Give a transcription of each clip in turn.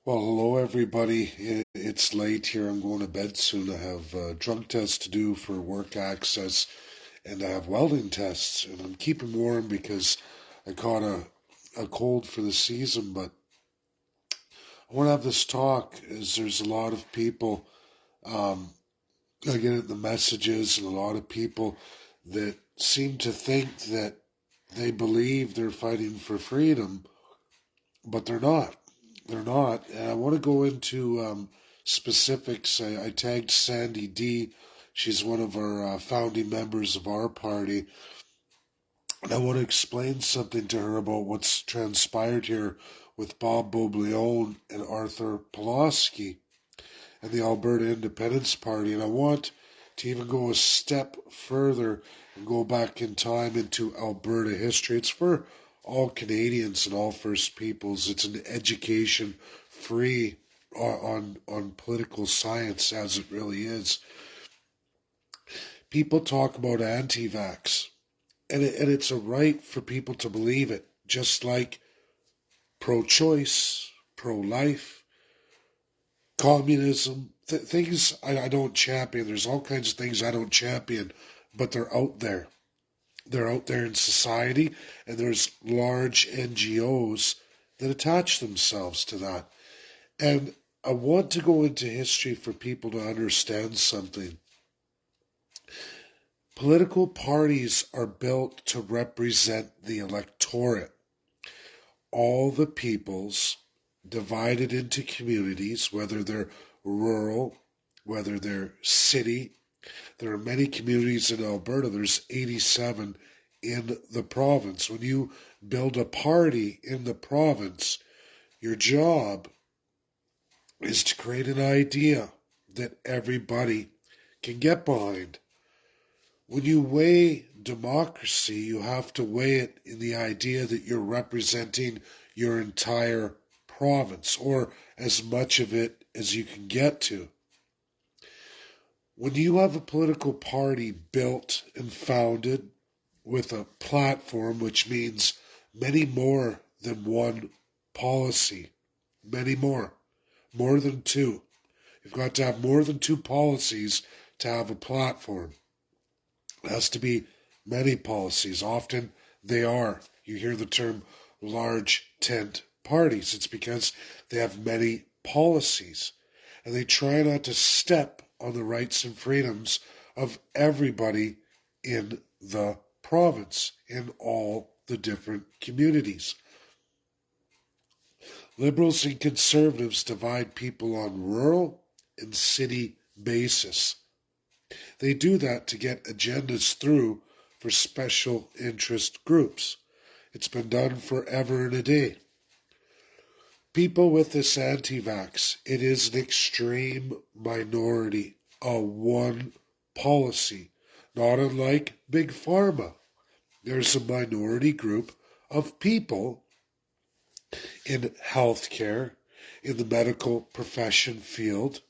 Well, hello everybody. It's late here. I'm going to bed soon. I have drug tests to do for work access, and I have welding tests. And I'm keeping warm because I caught a cold for the season. But I want to have this talk, as there's a lot of people. I get it, the messages, and a lot of people that seem to think that they believe they're fighting for freedom, but they're not. They're not. And I want to go into specifics. I tagged Sandie Deeh. She's one of our founding members of our party. And I want to explain something to her about what's transpired here with Bob Beaulieu and Arthur Pulaski and the Alberta Independence Party. And I want to even go a step further and go back in time into Alberta history. It's for all Canadians and all First Peoples. It's an education free on political science, as it really is. People talk about anti-vax, and it's a right for people to believe it, just like pro-choice, pro-life, communism, things I don't champion. There's all kinds of things I don't champion, but they're out there. They're out there in society, and there's large NGOs that attach themselves to that. And I want to go into history for people to understand something. Political parties are built to represent the electorate. All the peoples divided into communities, whether they're rural, whether they're city. There are many communities in Alberta. There's 87 in the province. When you build a party in the province, your job is to create an idea that everybody can get behind. When you weigh democracy, you have to weigh it in the idea that you're representing your entire province, or as much of it as you can get to. When you have a political party built and founded with a platform, which means many more than one policy, many more than two. You've got to have more than two policies to have a platform. It has to be many policies. Often they are. You hear the term large tent parties. It's because they have many policies. And they try not to step on the rights and freedoms of everybody in the province, in all the different communities. Liberals and conservatives divide people on rural and city basis. They do that to get agendas through for special interest groups. It's been done forever and a day. People with this anti-vax, it is an extreme minority, a one policy, not unlike Big Pharma. There's a minority group of people in healthcare, in the medical profession field,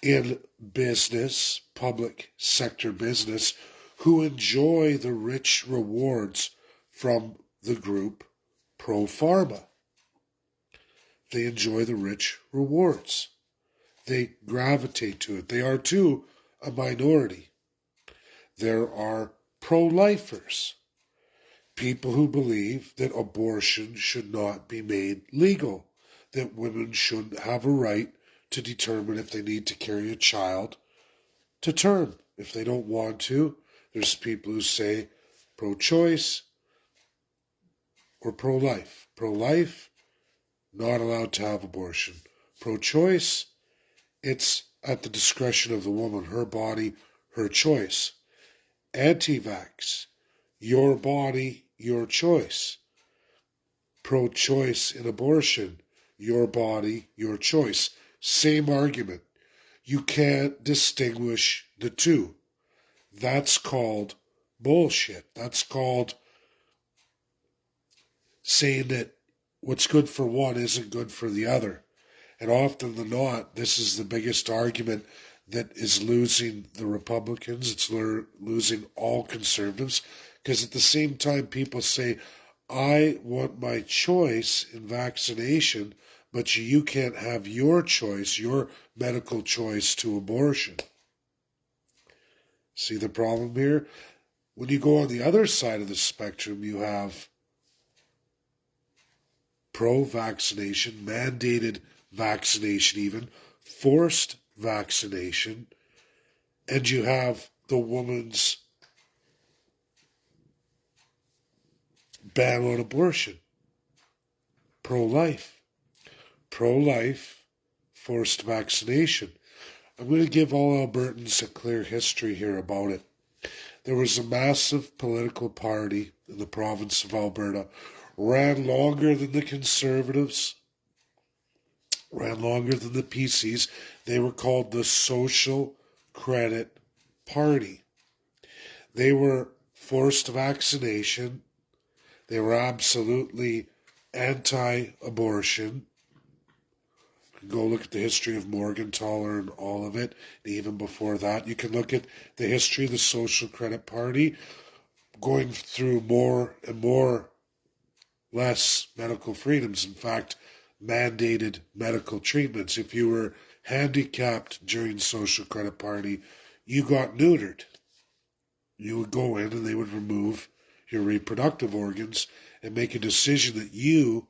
in business, public sector business, who enjoy the rich rewards from the group pro-pharma. They enjoy the rich rewards. They gravitate to it. They are, too, a minority. There are pro-lifers, people who believe that abortion should not be made legal, that women shouldn't have a right to determine if they need to carry a child to term. If they don't want to, there's people who say pro-choice or pro-life. Pro-life, not allowed to have abortion. Pro-choice, it's at the discretion of the woman, her body, her choice. Anti-vax, your body, your choice. Pro-choice in abortion, your body, your choice. Same argument. You can't distinguish the two. That's called bullshit. That's called saying that what's good for one isn't good for the other. And often than not, this is the biggest argument that is losing the Republicans. It's losing all conservatives. Because at the same time, people say, I want my choice in vaccination, but you can't have your choice, your medical choice to abortion. See the problem here? When you go on the other side of the spectrum, you have pro-vaccination, mandated vaccination even, forced vaccination, and you have the woman's ban on abortion. Pro-life. Pro-life, forced vaccination. I'm going to give all Albertans a clear history here about it. There was a massive political party in the province of Alberta, ran longer than the Conservatives, ran longer than the PCs. They were called the Social Credit Party. They were forced vaccination. They were absolutely anti-abortion. Go look at the history of Morgentaler and all of it, and even before that. You can look at the history of the Social Credit Party going through more and more less medical freedoms. In fact, mandated medical treatments. If you were handicapped during Social Credit Party, you got neutered. You would go in and they would remove your reproductive organs and make a decision that you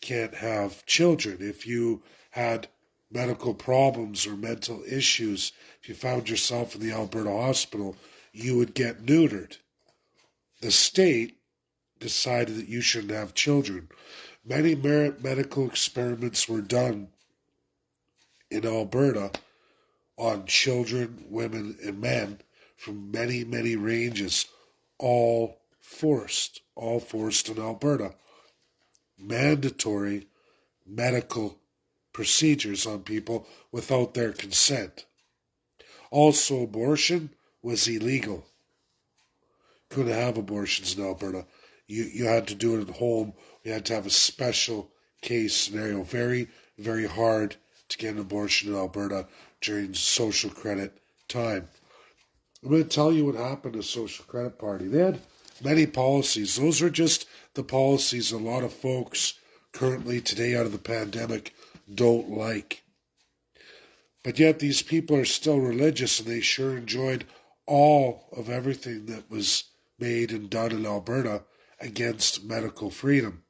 can't have children. If you had medical problems or mental issues, if you found yourself in the Alberta hospital, you would get neutered. The state decided that you shouldn't have children. Many medical experiments were done in Alberta on children, women, and men from many, many ranges, all forced in Alberta. Mandatory medical procedures on people without their consent. Also, abortion was illegal. Couldn't have abortions in Alberta. You had to do it at home. You had to have a special case scenario. Very, very hard to get an abortion in Alberta during Social Credit time. I'm going to tell you what happened to Social Credit Party. They had many policies. Those are just the policies a lot of folks currently today out of the pandemic don't like. But yet these people are still religious and they sure enjoyed all of everything that was made and done in Alberta against medical freedom.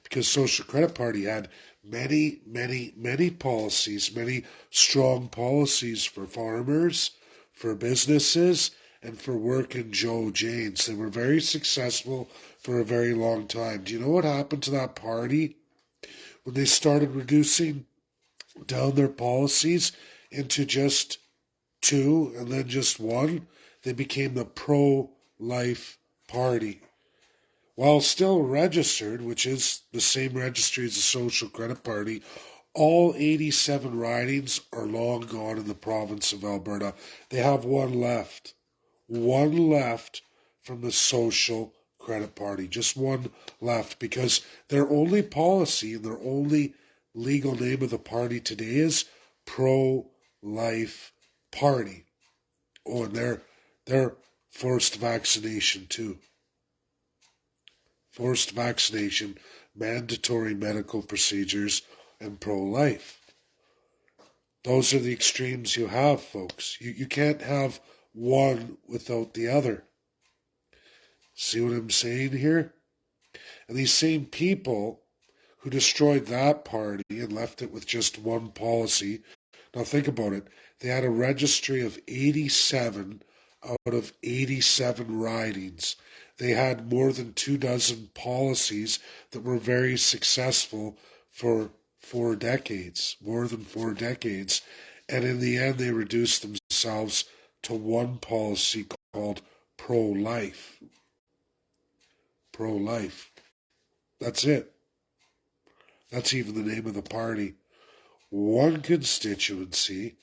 Because Social Credit Party had many, many, many policies, many strong policies for farmers, for businesses, and for working Joe Janes. They were very successful for a very long time. Do you know what happened to that party when they started reducing down their policies into just two and then just one? They became the pro-life party. While still registered, which is the same registry as the Social Credit Party, all 87 ridings are long gone in the province of Alberta. They have one left. One left from the Social Credit Party. Just one left, because their only policy and their only legal name of the party today is Pro-Life Party. Oh, and they're forced vaccination too. Forced vaccination, mandatory medical procedures, and pro-life. Those are the extremes you have, folks. You can't have one without the other. See what I'm saying here? And these same people who destroyed that party and left it with just one policy, now think about it, they had a registry of 87 out of 87 ridings. They had more than 24 policies that were very successful for 4 decades, more than 4 decades. And in the end, they reduced themselves to one policy called pro-life. Pro-life. That's it. That's even the name of the party. One constituency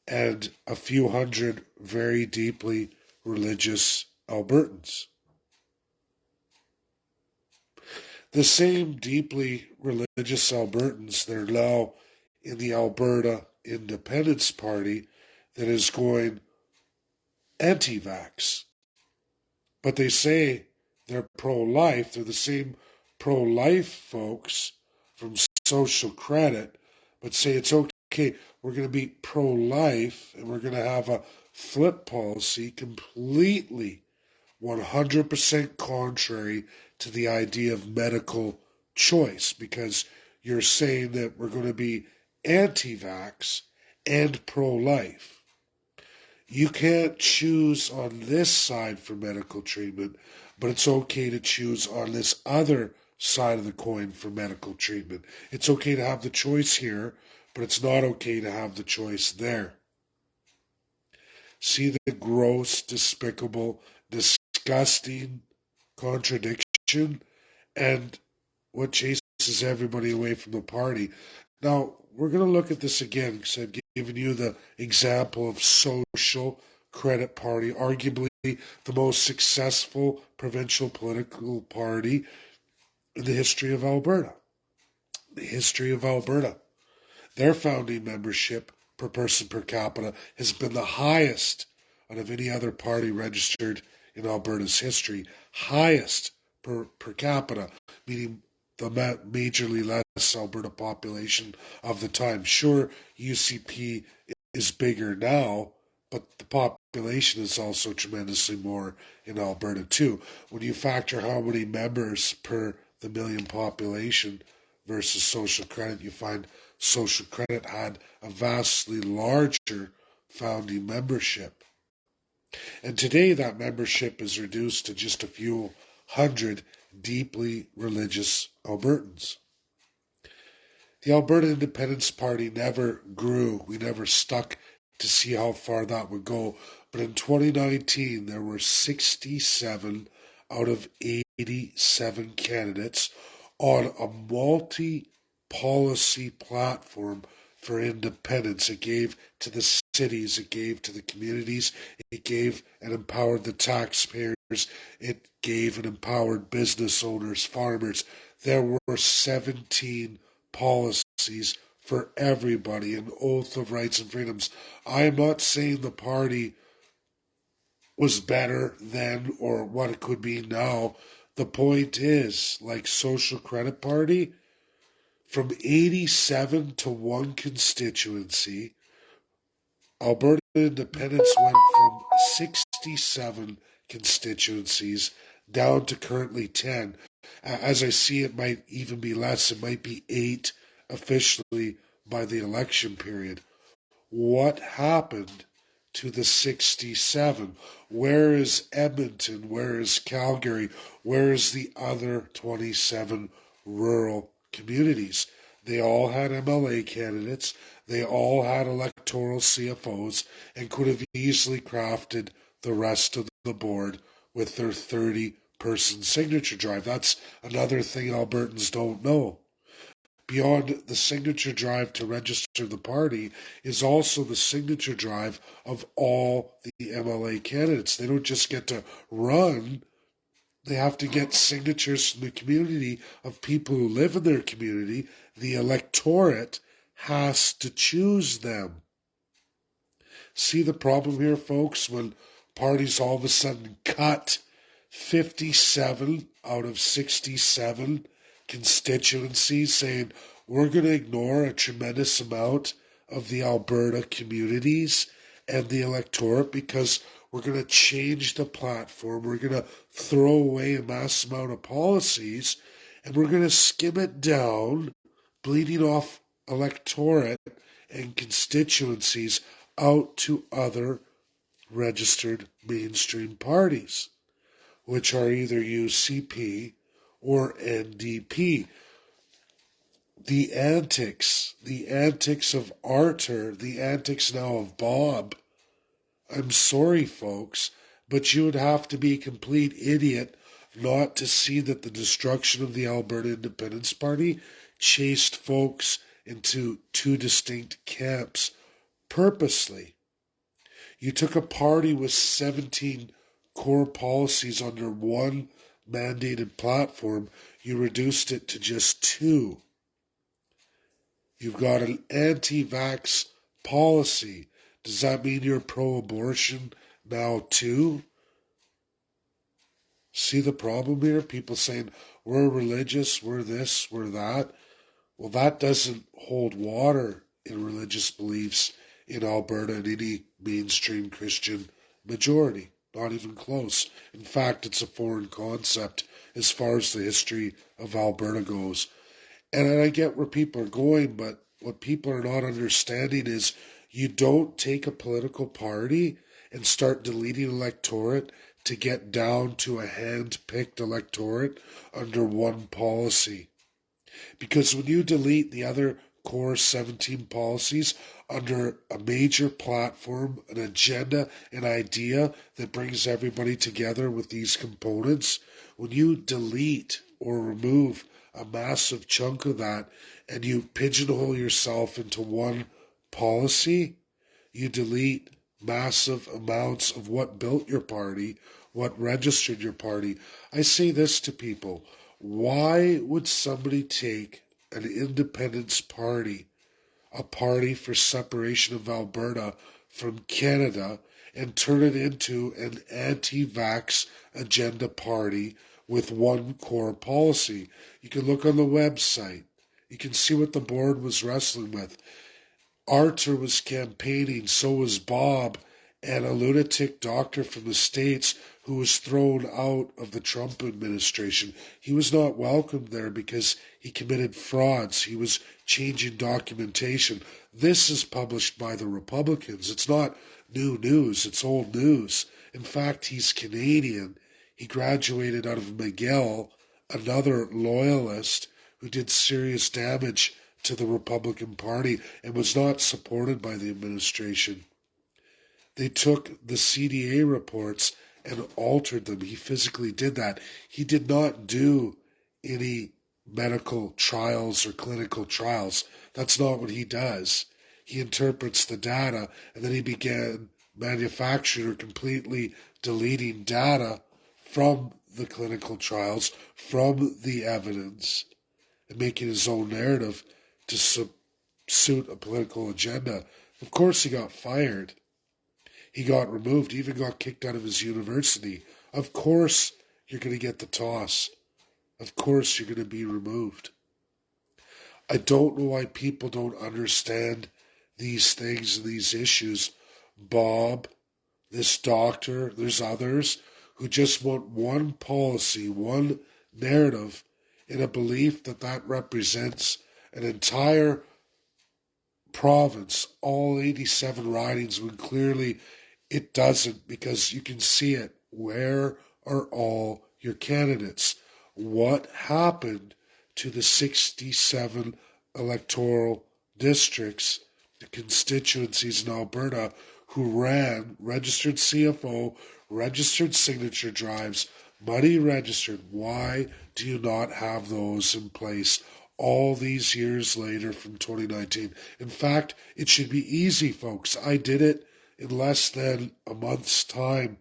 and a few hundred very deeply religious Albertans. The same deeply religious Albertans that are now in the Alberta Independence Party that is going anti-vax. But they say they're pro-life. They're the same pro-life folks from Social Credit but say it's okay, we're going to be pro-life and we're going to have a flip policy completely 100% contrary to the idea of medical choice, because you're saying that we're going to be anti-vax and pro-life. You can't choose on this side for medical treatment, but it's okay to choose on this other side of the coin for medical treatment. It's okay to have the choice here, but it's not okay to have the choice there. See the gross, despicable, disgusting contradiction and what chases everybody away from the party. Now, we're going to look at this again because I've given you the example of Social Credit Party, arguably the most successful provincial political party in the history of Alberta. The history of Alberta. Their founding membership per person per capita has been the highest out of any other party registered in Alberta's history. Highest per capita, meaning the majorly less Alberta population of the time. Sure, UCP is bigger now, but the population is also tremendously more in Alberta too. When you factor how many members per the million population versus social credit, you find social credit had a vastly larger founding membership. And today that membership is reduced to just a few hundred deeply religious Albertans. The Alberta Independence Party never grew. We never stuck to see how far that would go. But in 2019, there were 67 out of 87 candidates on a multi-policy platform for independence. It gave to the cities, it gave to the communities, it gave and empowered the taxpayers, it gave and empowered business owners, farmers. There were 17 policies for everybody, an oath of rights and freedoms. I am not saying the party was better then or what it could be now. The point is, like Social Credit Party, from 87 to one constituency, Alberta Independence went from 67 constituencies down to currently 10. As I see, it might even be less. It might be 8 officially by the election period. What happened to the 67? Where is Edmonton? Where is Calgary? Where is the other 27 rural communities? They all had MLA candidates. They all had electoral CFOs and could have easily crafted the rest of the board with their 30-person signature drive. That's another thing Albertans don't know. Beyond the signature drive to register the party is also the signature drive of all the MLA candidates. They don't just get to run, they have to get signatures from the community of people who live in their community. The electorate has to choose them. See the problem here, folks, when parties all of a sudden cut 57 out of 67 constituencies, saying we're going to ignore a tremendous amount of the Alberta communities and the electorate because we're going to change the platform. We're going to throw away a mass amount of policies and we're going to skim it down, bleeding off electorate and constituencies out to other registered mainstream parties, which are either UCP or NDP. The antics of Arthur, the antics now of Bob. I'm sorry, folks, but you would have to be a complete idiot not to see that the destruction of the Alberta Independence Party chased folks into two distinct camps purposely. You took a party with 17 core policies under one mandated platform, you reduced it to just 2. You've got an anti-vax policy. Does that mean you're pro-abortion now too? See the problem here? People saying, we're religious, we're this, we're that. Well, that doesn't hold water in religious beliefs in Alberta in any mainstream Christian majority. Not even close. In fact, it's a foreign concept as far as the history of Alberta goes. And I get where people are going, but what people are not understanding is you don't take a political party and start deleting electorate to get down to a hand-picked electorate under one policy. Because when you delete the other core 17 policies under a major platform, an agenda, an idea that brings everybody together with these components, when you delete or remove a massive chunk of that and you pigeonhole yourself into one policy, you delete massive amounts of what built your party, what registered your party. I say this to people. Why would somebody take an independence party, a party for separation of Alberta from Canada, and turn it into an anti-vax agenda party with one core policy? You can look on the website. You can see what the board was wrestling with. Arthur was campaigning, so was Bob, and a lunatic doctor from the States who was thrown out of the Trump administration. He was not welcomed there because he committed frauds. He was changing documentation. This is published by the Republicans. It's not new news, it's old news. In fact, he's Canadian. He graduated out of McGill, another loyalist who did serious damage to the Republican Party and was not supported by the administration. They took the CDA reports and altered them. He physically did that. He did not do any medical trials or clinical trials. That's not what he does. He interprets the data, and then he began manufacturing or completely deleting data from the clinical trials, from the evidence, and making his own narrative to suit a political agenda. Of course, he got fired. He got removed. He even got kicked out of his university. Of course, you're going to get the toss. Of course, you're going to be removed. I don't know why people don't understand these things and these issues. Bob, this doctor, there's others who just want one policy, one narrative, in a belief that that represents an entire province, all 87 ridings, when clearly it doesn't, because you can see it. Where are all your candidates? What happened to the 67 electoral districts, the constituencies in Alberta, who ran registered CFO, registered signature drives, money registered? Why do you not have those in place all these years later from 2019? In fact, it should be easy, folks. I did it in less than a month's time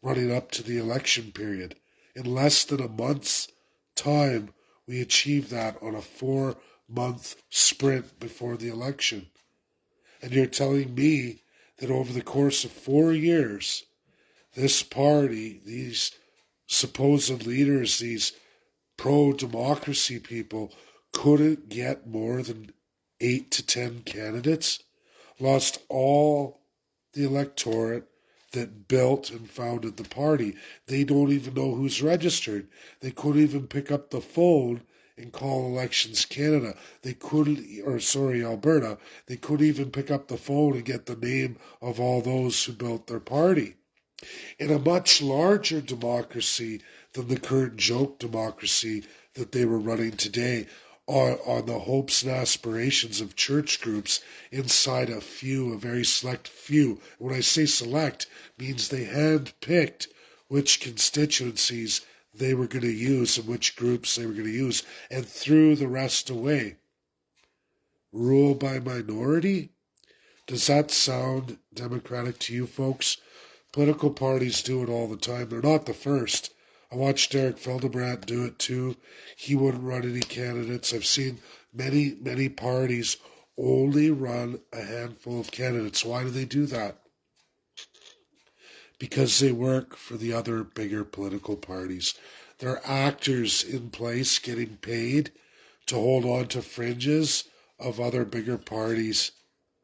running up to the election period. In less than a month's time, we achieved that on a 4-month sprint before the election. And you're telling me that over the course of 4 years, this party, these supposed leaders, these pro-democracy people, couldn't get more than 8 to 10 candidates? Lost all the electorate that built and founded the party. They don't even know who's registered. They couldn't even pick up the phone and call Elections Canada. Alberta. They couldn't even pick up the phone and get the name of all those who built their party. In a much larger democracy than the current joke democracy that they were running today, on the hopes and aspirations of church groups inside a very select few. When I say select, means they hand-picked which constituencies they were going to use and which groups they were going to use, and threw the rest away. Rule by minority? Does that sound democratic to you folks? Political parties do it all the time. They're not the first. I watched Derek Fildebrandt do it too. He wouldn't run any candidates. I've seen many, many parties only run a handful of candidates. Why do they do that? Because they work for the other bigger political parties. They're actors in place getting paid to hold on to fringes of other bigger parties.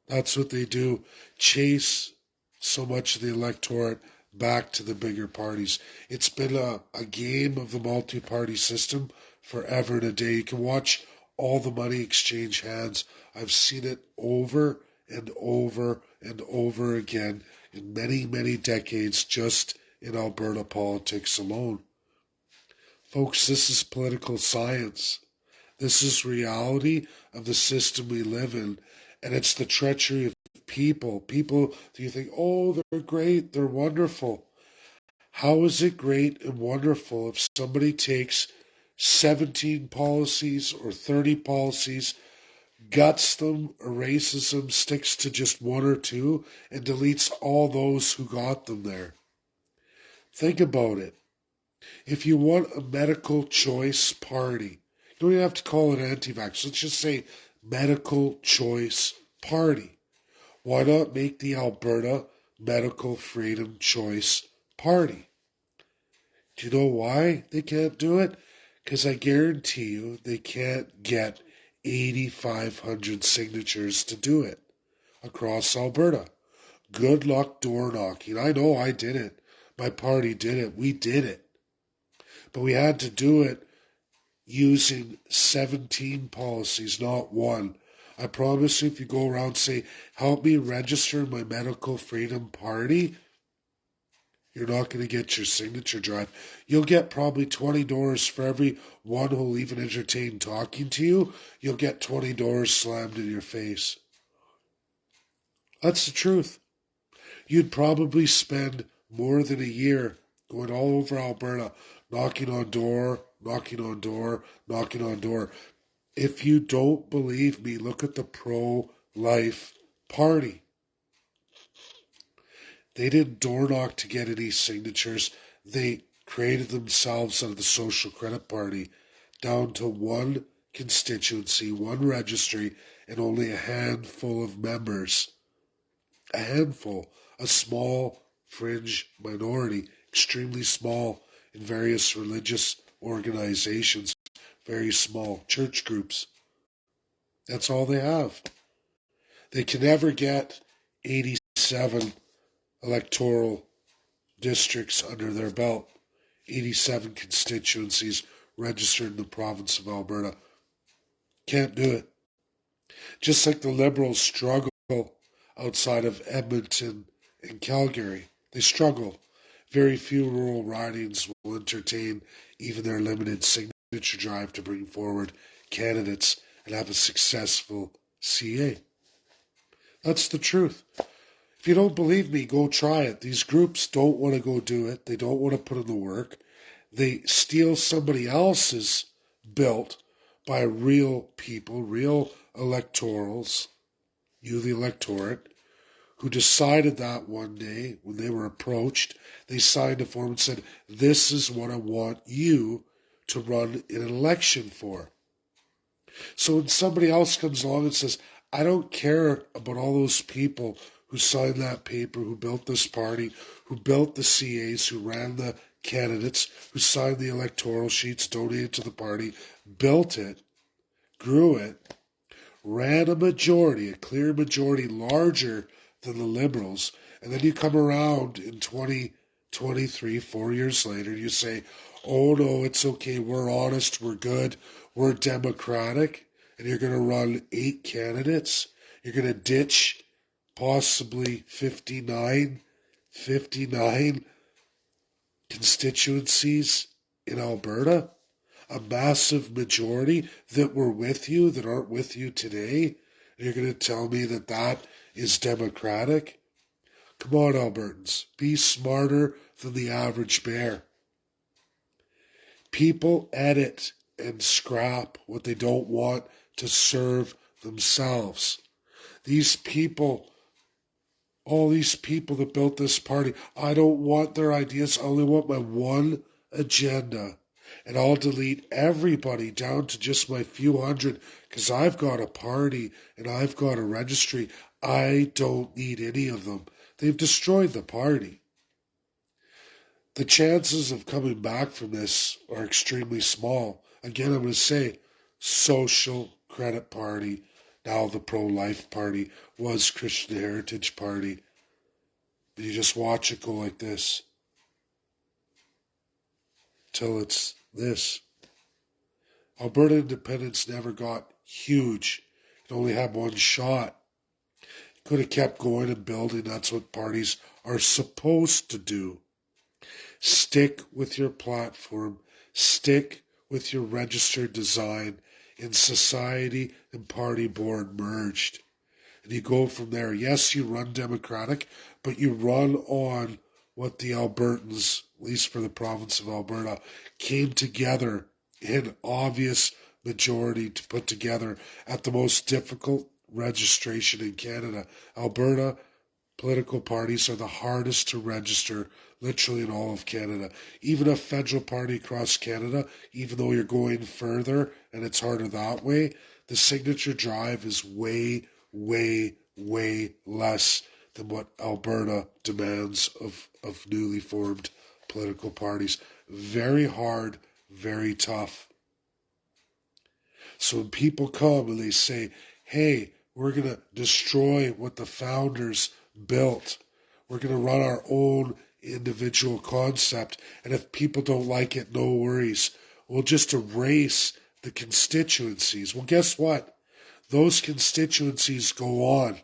That's what they do. Chase so much of the electorate back to the bigger parties. It's been a game of the multi-party system forever and a day. You can watch all the money exchange hands. I've seen it over and over and over again in many, many decades just in Alberta politics alone. Folks, this is political science. This is reality of the system we live in. And it's the treachery of people. People, do you think, oh, they're great, they're wonderful. How is it great and wonderful if somebody takes 17 policies or 30 policies, guts them, erases them, sticks to just one or two, and deletes all those who got them there? Think about it. If you want a medical choice party, you don't even have to call it anti-vax. Let's just say medical choice party. Why not make the Alberta Medical Freedom Choice Party? Do you know why they can't do it? Because I guarantee you they can't get 8,500 signatures to do it across Alberta. Good luck door knocking. I know I did it. My party did it. We did it. But we had to do it using 17 policies, not one. I promise you, if you go around and say, help me register my medical freedom party, you're not going to get your signature drive. You'll get probably 20 doors for every one who'll even entertain talking to you. You'll get 20 doors slammed in your face. That's the truth. You'd probably spend more than a year going all over Alberta, knocking on door, knocking on door, knocking on door. If you don't believe me, look at the pro-life party. They didn't door knock to get any signatures. They created themselves out of the Social Credit Party down to one constituency, one registry, and only a handful of members. A handful, a small fringe minority, extremely small in various religious organizations, very small church groups. That's all they have. They can never get 87 electoral districts under their belt, 87 constituencies registered in the province of Alberta. Can't do it. Just like the Liberals struggle outside of Edmonton and Calgary. They struggle. Very few rural ridings will entertain even their limited signature drive to bring forward candidates and have a successful CA. That's the truth. If you don't believe me, go try it. These groups don't want to go do it. They don't want to put in the work. They steal somebody else's built by real people, real electorals, you the electorate, who decided that one day when they were approached, they signed a form and said, this is what I want you to run an election for. So when somebody else comes along and says, I don't care about all those people who signed that paper, who built this party, who built the CAs, who ran the candidates, who signed the electoral sheets, donated to the party, built it, grew it, ran a majority, a clear majority larger than the Liberals, and then you come around in 2023, 4 years later, and you say, oh no, it's okay, we're honest, we're good, we're democratic, and you're going to run 8 candidates, you're going to ditch possibly 59 constituencies in Alberta, a massive majority that were with you, that aren't with you today, and you're going to tell me that that is democratic? Come on, Albertans, be smarter than the average bear. People edit and scrap what they don't want to serve themselves. These people, all these people that built this party, I don't want their ideas. I only want my one agenda. And I'll delete everybody down to just my few hundred because I've got a party and I've got a registry. I don't need any of them. They've destroyed the party. The chances of coming back from this are extremely small. Again, I'm going to say, Social Credit Party, now the Pro-Life Party, was Christian Heritage Party. You just watch it go like this till it's this. Alberta independence never got huge. It only had one shot. Could have kept going and building. That's what parties are supposed to do. Stick with your platform. Stick with your registered design. In society and party board merged. And you go from there. Yes, you run Democratic, but you run on what the Albertans, at least for the province of Alberta, came together in obvious majority to put together at the most difficult registration in Canada. Alberta political parties are the hardest to register literally in all of Canada. Even a federal party across Canada, even though you're going further and it's harder that way, the signature drive is way, way, way less than what Alberta demands of newly formed political parties. Very hard, very tough. So when people come and they say, hey, we're going to destroy what the founders built, we're going to run our own individual concept, and if people don't like it, no worries. We'll just erase the constituencies. Well, guess what? Those constituencies go on.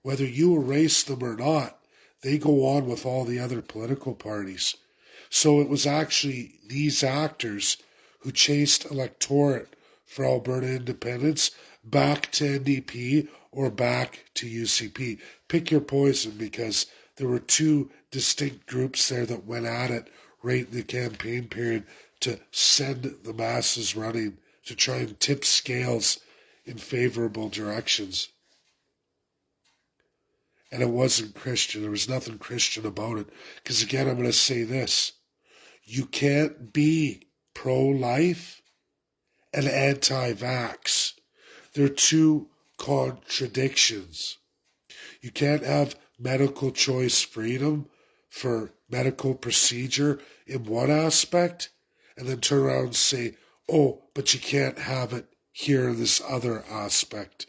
Whether you erase them or not, they go on with all the other political parties. So it was actually these actors who chased electorate for Alberta independence back to NDP or back to UCP. Pick your poison, because there were two distinct groups there that went at it right in the campaign period to send the masses running, to try and tip scales in favorable directions. And it wasn't Christian. There was nothing Christian about it. Because again, I'm going to say this. You can't be pro-life and anti-vax. They're two contradictions. You can't have medical choice freedom for medical procedure in one aspect and then turn around and say, oh, but you can't have it here in this other aspect.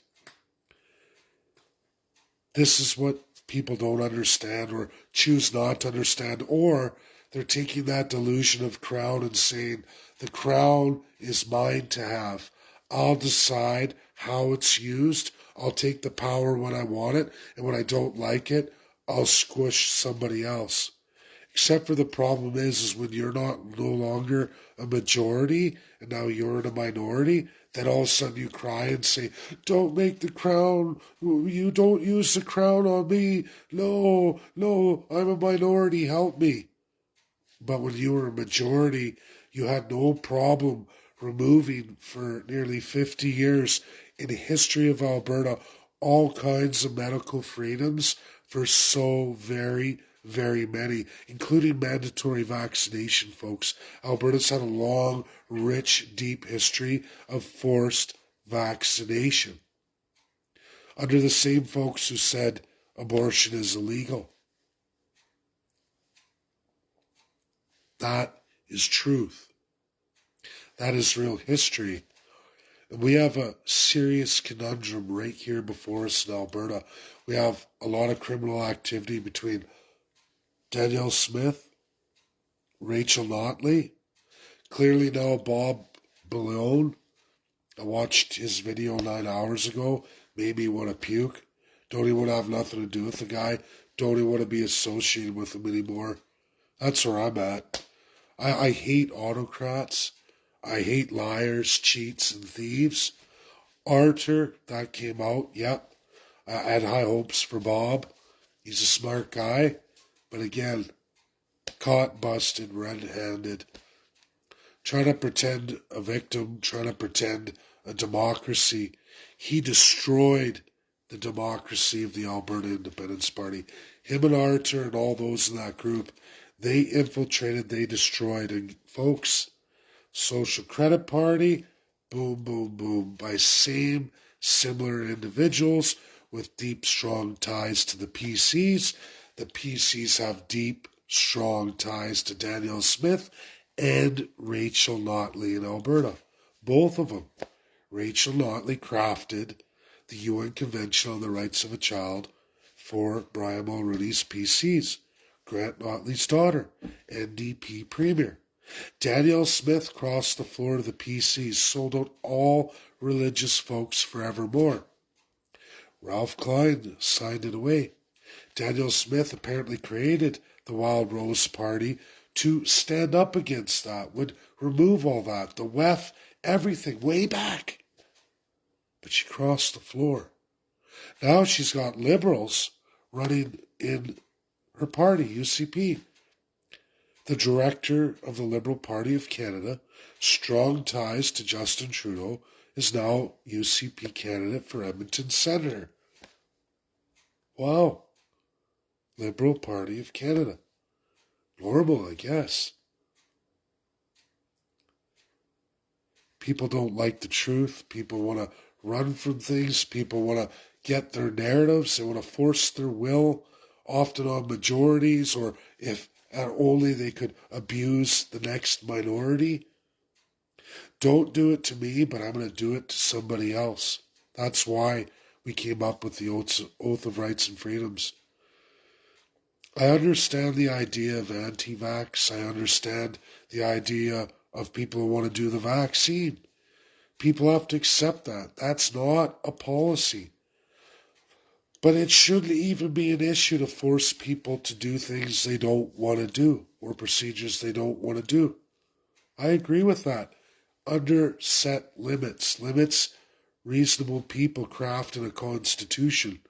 This is what people don't understand or choose not to understand, or they're taking that delusion of crown and saying, the crown is mine to have. I'll decide how it's used. I'll take the power when I want it, and when I don't like it, I'll squish somebody else. Except for the problem is when you're no longer a majority and now you're in a minority, then all of a sudden you cry and say, don't make the crown, you don't use the crown on me. No, I'm a minority, help me. But when you were a majority, you had no problem removing for nearly 50 years in the history of Alberta all kinds of medical freedoms for so very, very many, including mandatory vaccination, folks. Alberta's had a long, rich, deep history of forced vaccination under the same folks who said abortion is illegal. That is truth. That is real history. And we have a serious conundrum right here before us in Alberta. We have a lot of criminal activity between Danielle Smith, Rachel Notley, clearly now Bob Bouillon. I watched his video 9 hours ago, made me want to puke. Don't even want to have nothing to do with the guy. Don't even want to be associated with him anymore. That's where I'm at. I hate autocrats. I hate liars, cheats, and thieves. Arthur, that came out, yep. I had high hopes for Bob. He's a smart guy. But again, caught, busted, red-handed. Trying to pretend a victim, trying to pretend a democracy. He destroyed the democracy of the Alberta Independence Party. Him and Arthur and all those in that group, they infiltrated, they destroyed. And folks, Social Credit Party, boom, boom, boom, by same similar individuals with deep, strong ties to the PCs. The PCs have deep, strong ties to Danielle Smith and Rachel Notley in Alberta. Both of them. Rachel Notley crafted the UN Convention on the Rights of a Child for Brian Mulroney's PCs. Grant Notley's daughter, NDP Premier. Danielle Smith crossed the floor of the PCs, sold out all religious folks forevermore. Ralph Klein signed it away. Danielle Smith apparently created the Wild Rose Party to stand up against that, would remove all that, the WEF, everything, way back. But she crossed the floor. Now she's got liberals running in her party, UCP. The director of the Liberal Party of Canada, strong ties to Justin Trudeau, is now UCP candidate for Edmonton Senator. Wow. Liberal Party of Canada. Normal, I guess. People don't like the truth. People want to run from things. People want to get their narratives. They want to force their will, often on majorities, or if only they could abuse the next minority. Don't do it to me, but I'm going to do it to somebody else. That's why we came up with the Oath of Rights and Freedoms. I understand the idea of anti-vax. I understand the idea of people who want to do the vaccine. People have to accept that. That's not a policy. But it shouldn't even be an issue to force people to do things they don't want to do or procedures they don't want to do. I agree with that. Under set limits reasonable people craft in a constitution.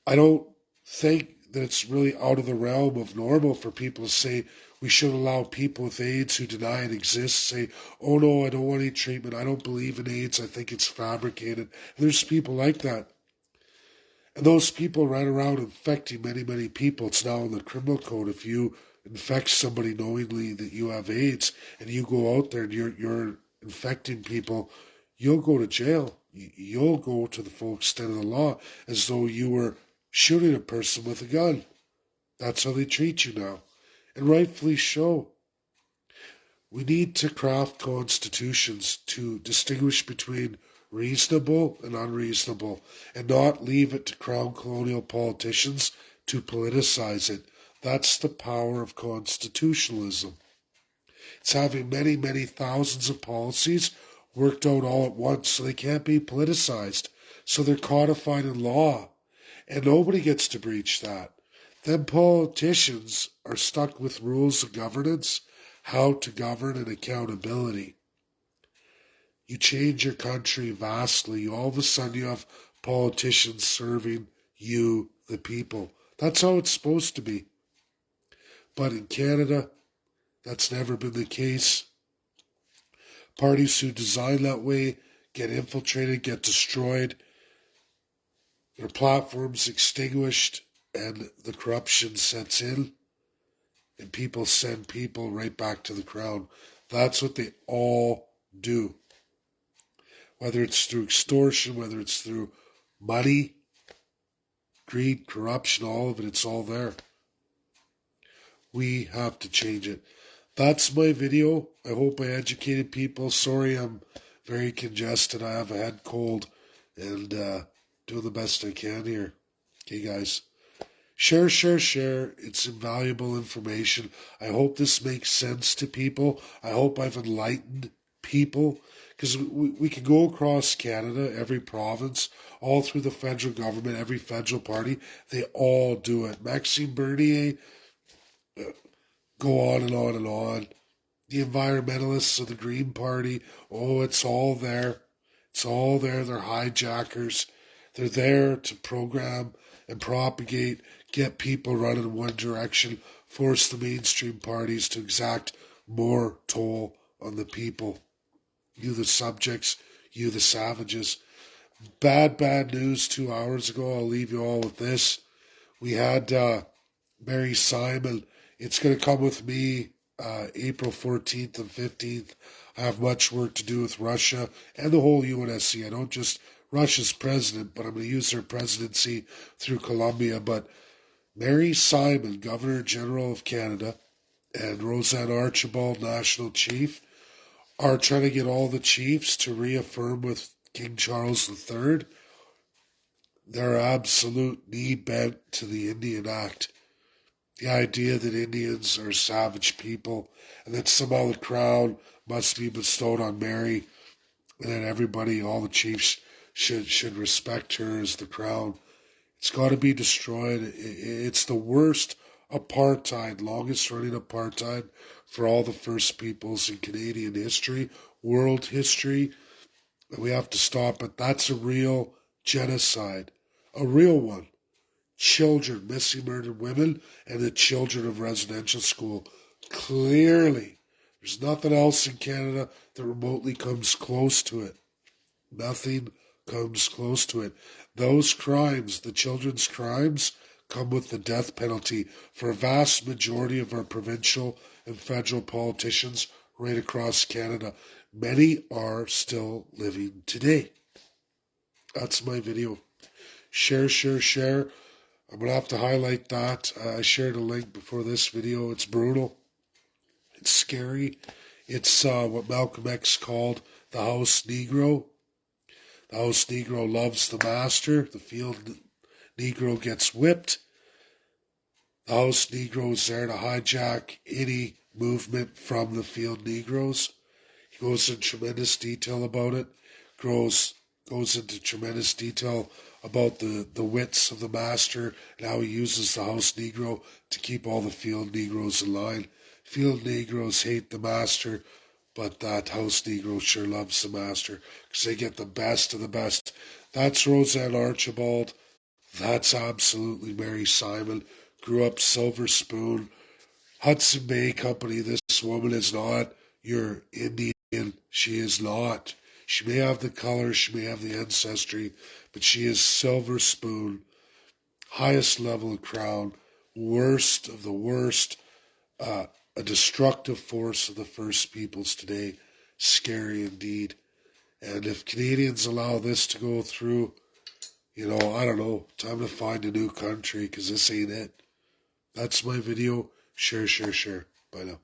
I don't think that it's really out of the realm of normal for people to say we should allow people with AIDS who deny it exists, say, oh no, I don't want any treatment, I don't believe in AIDS, I think it's fabricated. And there's people like that. And those people ran around infecting many, many people. It's now in the criminal code. If you infect somebody knowingly that you have AIDS and you go out there and you're infecting people, you'll go to jail. You'll go to the full extent of the law as though you were shooting a person with a gun. That's how they treat you now. And rightfully so. We need to craft constitutions to distinguish between reasonable and unreasonable, and not leave it to crown colonial politicians to politicize it. That's the power of constitutionalism. It's having many, many thousands of policies worked out all at once, so they can't be politicized. So they're codified in law, and nobody gets to breach that. Then politicians are stuck with rules of governance, how to govern, and accountability. You change your country vastly. All of a sudden you have politicians serving you, the people. That's how it's supposed to be. But in Canada, that's never been the case. Parties who design that way get infiltrated, get destroyed, their platforms extinguished, and the corruption sets in, and people send people right back to the crown. That's what they all do. Whether it's through extortion, whether it's through money, greed, corruption, all of it, it's all there. We have to change it. That's my video. I hope I educated people. Sorry, I'm very congested. I have a head cold and doing the best I can here. Okay, guys. Share. It's invaluable information. I hope this makes sense to people. I hope I've enlightened people. Because we can go across Canada, every province, all through the federal government, every federal party. They all do it. Maxime Bernier, go on and on and on. The environmentalists of the Green Party, oh, it's all there. It's all there. They're hijackers. They're there to program and propagate, get people running in one direction, force the mainstream parties to exact more toll on the people. You the subjects, you the savages. Bad news 2 hours ago. I'll leave you all with this. We had Mary Simon. It's going to come with me April 14th and 15th. I have much work to do with Russia and the whole UNSC. I don't just Russia's president, but I'm going to use her presidency through Colombia. But Mary Simon, Governor General of Canada, and Roseanne Archibald, National Chief, are trying to get all the chiefs to reaffirm with King Charles III their absolute knee bent to the Indian Act. The idea that Indians are savage people and that somehow the crown must be bestowed on Mary and that everybody, all the chiefs, should respect her as the crown. It's got to be destroyed. It's the worst apartheid, longest running apartheid for all the First Peoples in Canadian history, world history. And we have to stop it. That's a real genocide, a real one. Children, missing murdered women, and the children of residential school. Clearly, there's nothing else in Canada that remotely comes close to it. Nothing comes close to it. Those crimes, the children's crimes, come with the death penalty for a vast majority of our provincial and federal politicians right across Canada. Many are still living today. That's my video. Share, share, share. I'm going to have to highlight that. I shared a link before this video. It's brutal. It's scary. It's what Malcolm X called the house Negro. The house Negro loves the master. The field Negro gets whipped. The house Negro is there to hijack any movement from the field Negroes. He goes in tremendous detail about it. Goes into tremendous detail about the wits of the master and how he uses the house Negro to keep all the field Negroes in line. Field Negroes hate the master, but that house Negro sure loves the master because they get the best of the best. That's Roseanne Archibald. That's absolutely Mary Simon. Grew up silver spoon. Hudson Bay Company. This woman is not your Indian. She is not. She may have the color, she may have the ancestry, but she is silver spoon, highest level of crown, worst of the worst, a destructive force of the First Peoples today. Scary indeed. And if Canadians allow this to go through, I don't know, time to find a new country because this ain't it. That's my video. Share, share, share. Bye now.